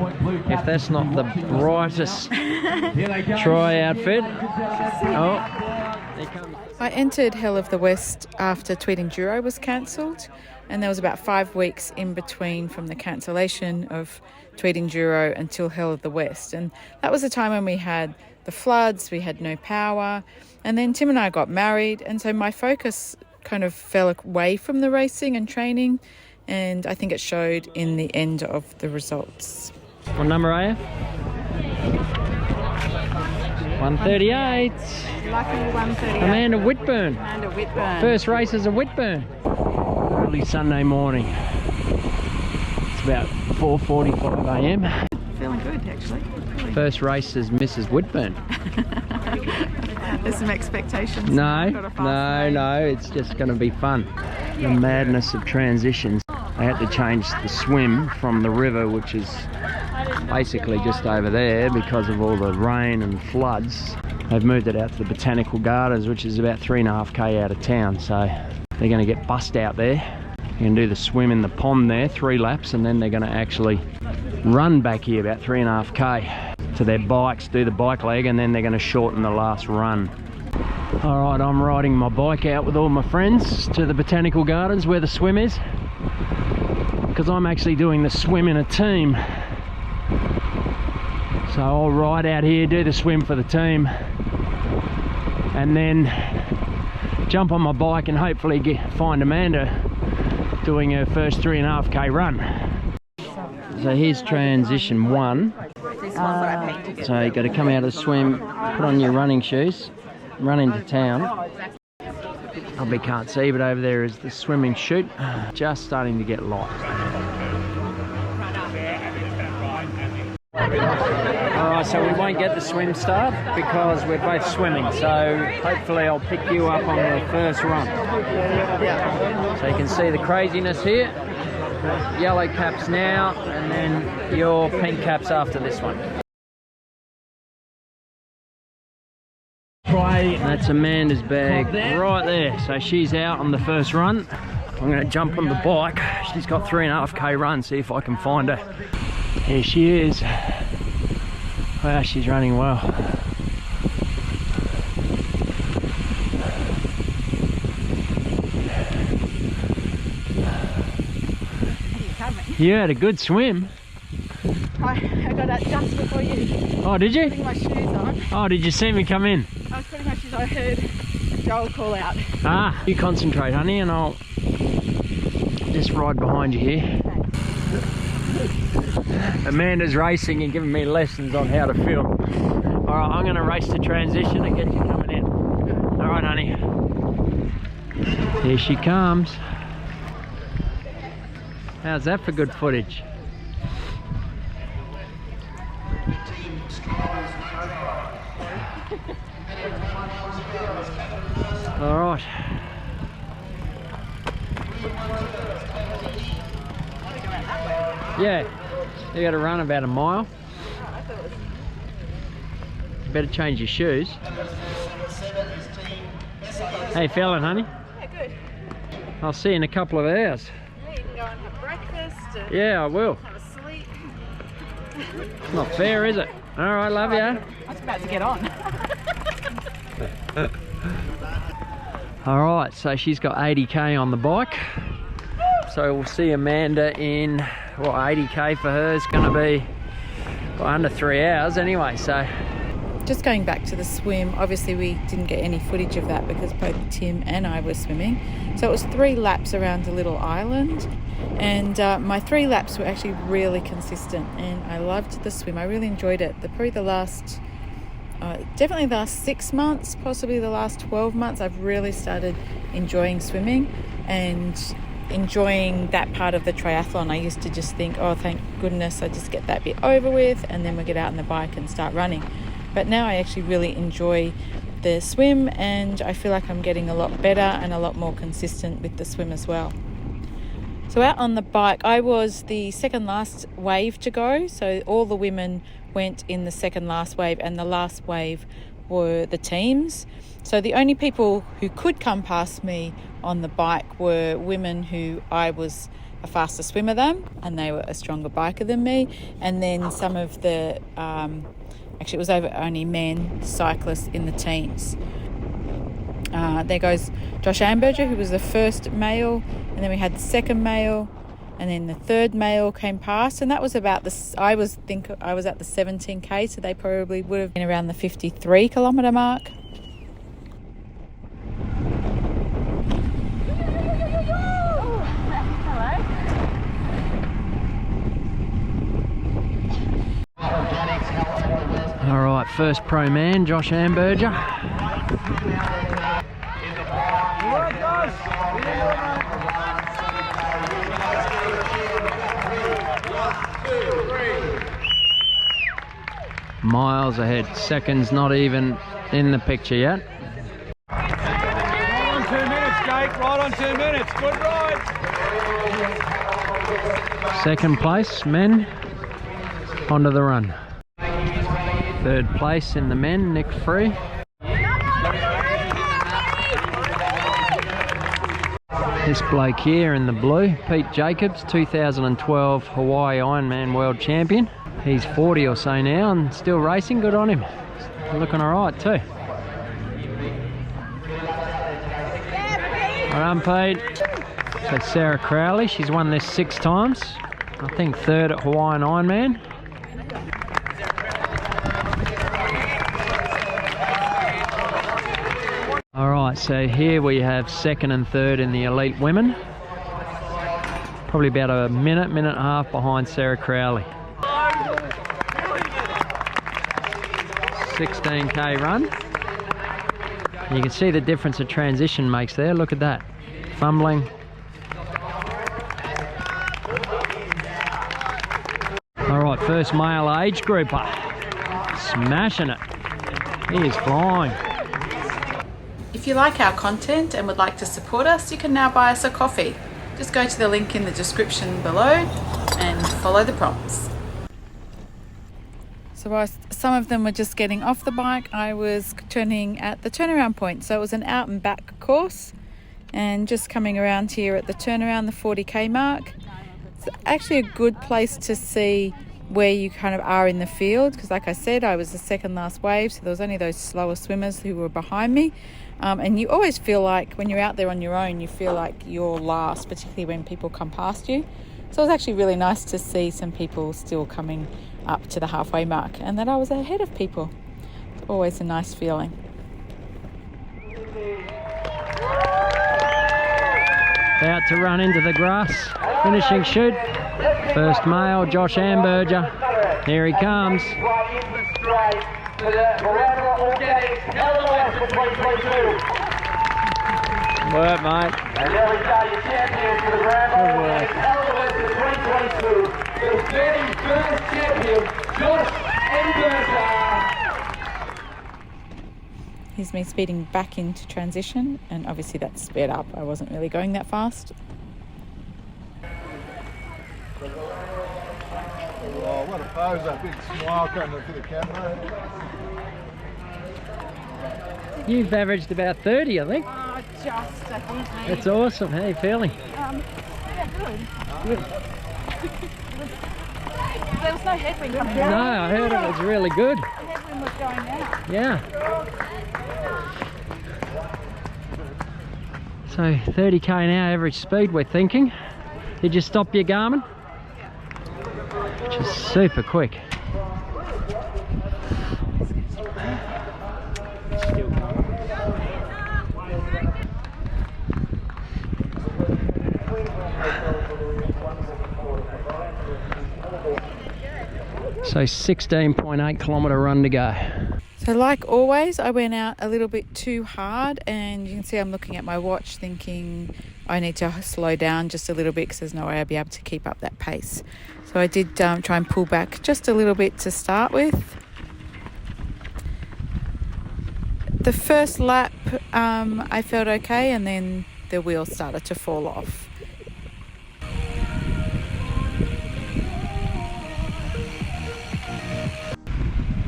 if that's not the brightest tri outfit. Oh, there comes. I entered Hell of the West after Tweed Enduro was cancelled, and there was about 5 weeks in between from the cancellation of Tweed Enduro until Hell of the West. And that was a time when we had the floods, we had no power, and then Tim and I got married, and so my focus kind of fell away from the racing and training, and I think it showed in the end of the results. What number are you? 138. Lucky 138. Amanda Whitburn. Amanda Whitburn. First race is a Whitburn. Early Sunday morning. It's about 4:45 a.m. Feeling good, actually. Really. First race is Mrs. Whitburn. There's some expectations. No, it's just going to be fun. The madness of transitions. I had to change the swim from the river, which is basically just over there because of all the rain and floods. They've moved it out to the Botanical Gardens, which is about 3.5k out of town, so they're going to get bussed out there. They're going to do the swim in the pond there, 3 laps, and then they're going to actually run back here about 3.5k to their bikes, do the bike leg, and then they're going to shorten the last run. Alright, I'm riding my bike out with all my friends to the Botanical Gardens where the swim is, because I'm actually doing the swim in a team. So I'll ride out here, do the swim for the team, and then jump on my bike and hopefully find Amanda doing her first 3.5k run. So here's transition 1. So you've got to come out of the swim, put on your running shoes, run into town. Probably can't see, but over there is the swimming chute. Just starting to get light. Alright, so we won't get the swim start because we're both swimming, so hopefully I'll pick you up on the first run. So you can see the craziness here. Yellow caps now, and then your pink caps after this one. That's Amanda's bag right there, so she's out on the first run. I'm going to jump on the bike. She's got 3.5k run, see if I can find her. Here she is. Wow, she's running well. You had a good swim. I got out just before you. Oh, did you? Putting my shoes on. Oh, did you see me come in? I was putting my shoes on. I heard Joel call out. Ah, you concentrate, honey, and I'll just ride behind you here. Amanda's racing and giving me lessons on how to film. Alright, I'm going to race the transition and get you coming in. Alright, honey. Here she comes. How's that for good footage? Alright. Yeah, you got to run about a mile. You better change your shoes. How you feeling, honey? Yeah, good. I'll see you in a couple of hours. Yeah, you can go and have breakfast. And Yeah, I will. have a sleep. It's not fair, is it? Alright, love ya. I was about to get on. Alright, so she's got 80k on the bike. So we'll see Amanda in, what, 80k for her is going to be under 3 hours anyway, so. Just going back to the swim, obviously we didn't get any footage of that because both Tim and I were swimming. So it was 3 laps around a little island, and my 3 laps were actually really consistent, and I loved the swim. I really enjoyed it. Probably the last, definitely the last 6 months, possibly the last 12 months, I've really started enjoying swimming and enjoying that part of the triathlon. I used to just think, oh, thank goodness I just get that bit over with and then we get out on the bike and start running. But now I actually really enjoy the swim, and I feel like I'm getting a lot better and a lot more consistent with the swim as well. So out on the bike, I was the second last wave to go. So all the women went in the second last wave, and the last wave were the teams. So the only people who could come past me on the bike were women who I was a faster swimmer than, and they were a stronger biker than me. And then some of the, actually it was over only men cyclists in the teams. There goes Josh Amberger, who was the first male, and then we had the second male, and then the third male came past, and that was about the, I was at the 17k, so they probably would have been around the 53 kilometre mark. All right, first pro man, Josh Amberger. Miles ahead, seconds not even in the picture yet. Right on 2 minutes, Jake, right on 2 minutes, good ride. Second place, men, onto the run. Third place in the men, Nick Free. This bloke here in the blue, Pete Jacobs, 2012 Hawaii Ironman World Champion. He's 40 or so now and still racing, good on him. Looking alright too. Well done, Pete. So Sarah Crowley, she's won this 6 times. I think 3rd at Hawaiian Ironman. Alright, so here we have 2nd and 3rd in the elite women. Probably about a minute and a half behind Sarah Crowley. 16k run. And you can see the difference a transition makes there. Look at that. Fumbling. Alright, first male age grouper. Smashing it. He is flying. If you like our content and would like to support us, you can now buy us a coffee. Just go to the link in the description below and follow the prompts. So whilst some of them were just getting off the bike, I was turning at the turnaround point. So it was an out and back course, and just coming around here at the turnaround, the 40k mark. It's actually a good place to see where you kind of are in the field, because like I said, I was the second last wave, so there was only those slower swimmers who were behind me. And you always feel like when you're out there on your own, you feel like you're last, particularly when people come past you. So it was actually really nice to see some people still coming up to the halfway mark and that I was ahead of people. It's always a nice feeling. About to run into the grass. Finishing chute. First male, Josh Amberger. Here he comes. Work, mate. And there we go, your champion for the Grand Work. Element of 2022. The 31st champion, Josh Amberger. Here's me speeding back into transition, and obviously that's sped up. I wasn't really going that fast. Oh, what a pose, that big smile coming for the camera. You've averaged about 30, I think. Oh, just, I think. That's awesome. How are you feeling? Yeah, good. There was no headwind coming No, down. I heard it was really good. The headwind was going out. Yeah. So 30k an hour average speed we're thinking. Did you stop your Garmin? Which is super quick. So 16.8 kilometre run to go. So like always, I went out a little bit too hard, and you can see I'm looking at my watch thinking I need to slow down just a little bit because there's no way I'll be able to keep up that pace. So I did try and pull back just a little bit to start with. The first lap I felt okay, and then the wheel started to fall off.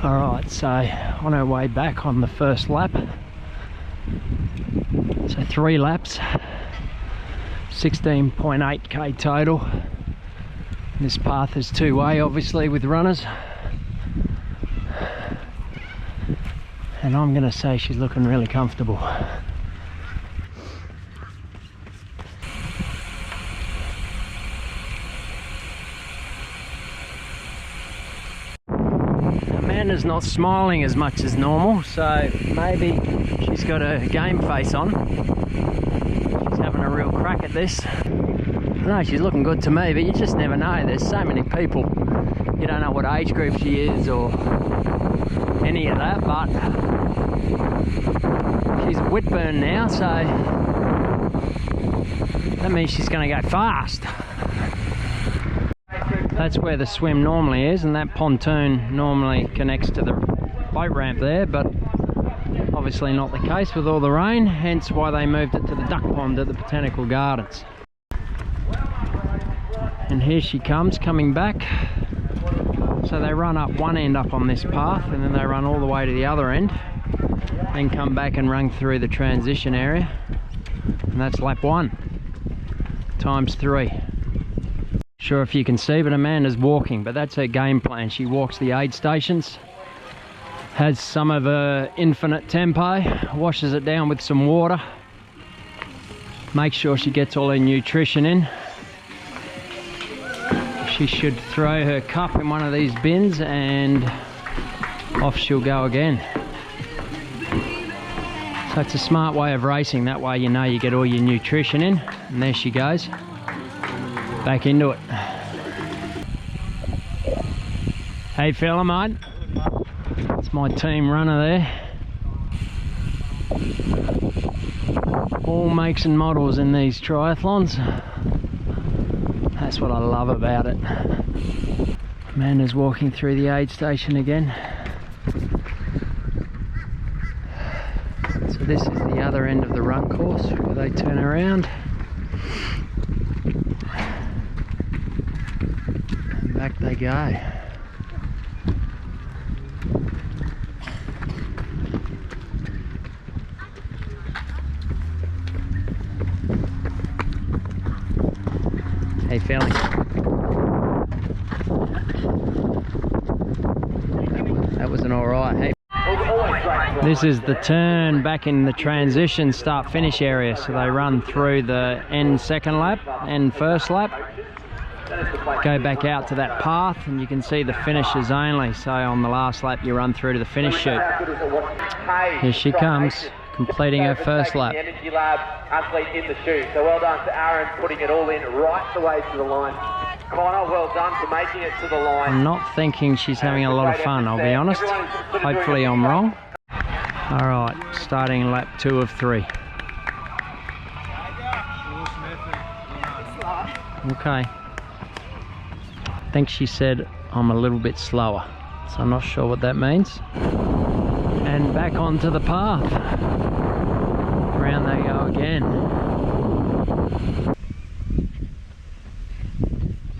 Alright, so on our way back on the first lap. So 3 laps. 16.8k total. This path is two-way, obviously, with runners. And I'm going to say she's looking really comfortable. Amanda's not smiling as much as normal, so maybe she's got a game face on. She's having a real crack at this. No, she's looking good to me, but you just never know. There's so many people. You don't know what age group she is or any of that, but she's a Whitburn now, so that means she's going to go fast. That's where the swim normally is, and that pontoon normally connects to the boat ramp there, but obviously not the case with all the rain, hence why they moved it to the duck pond at the Botanical Gardens. And here she comes, coming back. So they run up one end up on this path, and then they run all the way to the other end, then come back and run through the transition area, and that's lap 1 times 3. Sure if you can see, but Amanda's walking, but that's her game plan. She walks the aid stations, has some of her infinite tempo, washes it down with some water, makes sure she gets all her nutrition in. She should throw her cup in one of these bins and off she'll go again. So it's a smart way of racing, that way you know you get all your nutrition in, and there she goes. Back into it. Hey fella, mate. It's my team runner there. All makes and models in these triathlons. That's what I love about it. Amanda's walking through the aid station again. So this is the other end of the run course where they turn around. Back they go. How you feeling? That wasn't alright. Hey. This is the turn back in the transition start-finish area. So they run through the end second lap, end first lap. Go back out to that path and you can see the finishers only. So on the last lap you run through to the finish chute. Here she comes, completing her first lap. Energy Lab athlete in the chute. So well done to Aaron putting it all in right the way to the line. Connor, well done for making it to the line. I'm not thinking she's having a lot of fun, I'll be honest. Hopefully I'm wrong. Alright, starting lap 2 of 3. Okay. I think she said I'm a little bit slower, so I'm not sure what that means. And back onto the path. Around they go again.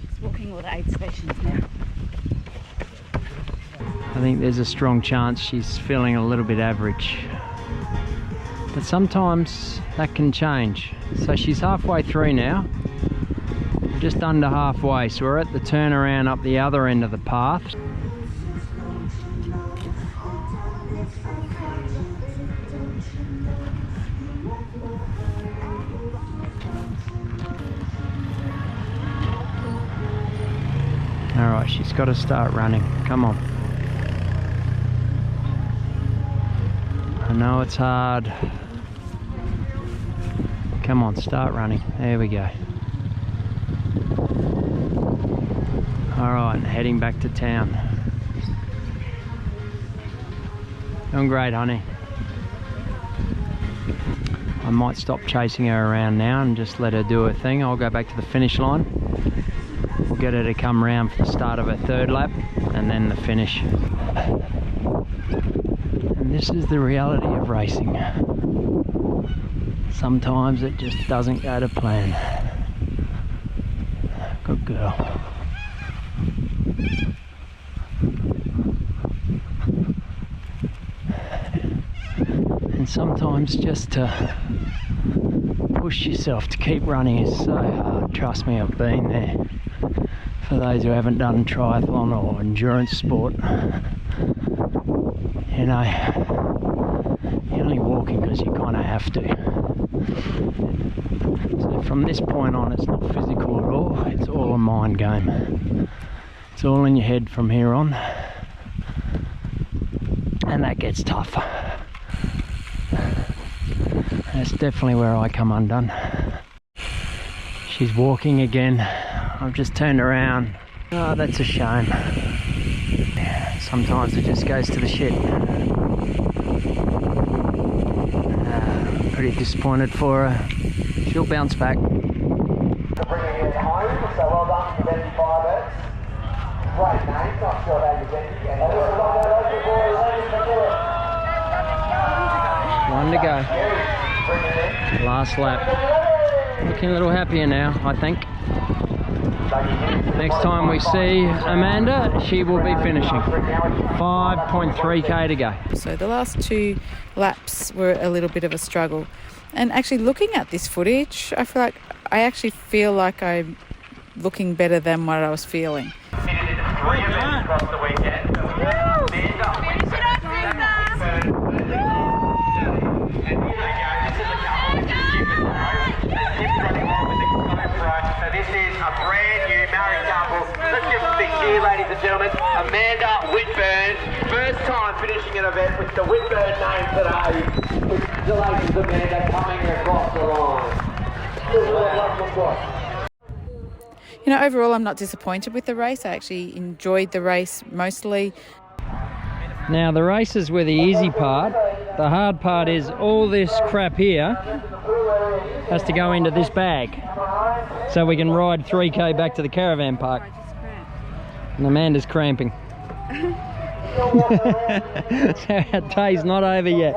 Just walking all the aid stations now. I think there's a strong chance she's feeling a little bit average. But sometimes that can change. So she's halfway through now. Just under halfway, so we're at the turnaround up the other end of the path. Alright, she's got to start running. Come on. I know it's hard. Come on, start running. There we go. Alright, heading back to town. Doing great, honey. I might stop chasing her around now and just let her do her thing. I'll go back to the finish line. We'll get her to come round for the start of her third lap and then the finish. And this is the reality of racing. Sometimes it just doesn't go to plan. Good girl. And sometimes just to push yourself to keep running is so hard. Trust me, I've been there. For those who haven't done triathlon or endurance sport, you know, you're only walking because you kind of have to. So from this point on, it's not physical at all. It's all a mind game. It's all in your head from here on, and that gets tough. That's definitely where I come undone. She's walking again. I've just turned around. Oh, that's a shame. Sometimes it just goes to the shit. Pretty disappointed for her. She'll bounce back. Bringing it home, so well done to them FAVES. Great name, not sure how you get it. One to go. Last lap. Looking a little happier now, I think. Next time we see Amanda, she will be finishing. 5.3k to go. So the last 2 laps were a little bit of a struggle. And actually looking at this footage, I actually feel like I'm looking better than what I was feeling. Across the weekend. This is a brand new married couple. Let's give them a big cheer, ladies and gentlemen. Amanda Whitburn, first time finishing an event with the Whitburn name today. Congratulations, Amanda, coming across the line. You know, overall I'm not disappointed with the race. I actually enjoyed the race mostly. Now the races were the easy part. The hard part is all this crap here has to go into this bag so we can ride 3k back to the caravan park. And Amanda's cramping. So our day's not over yet.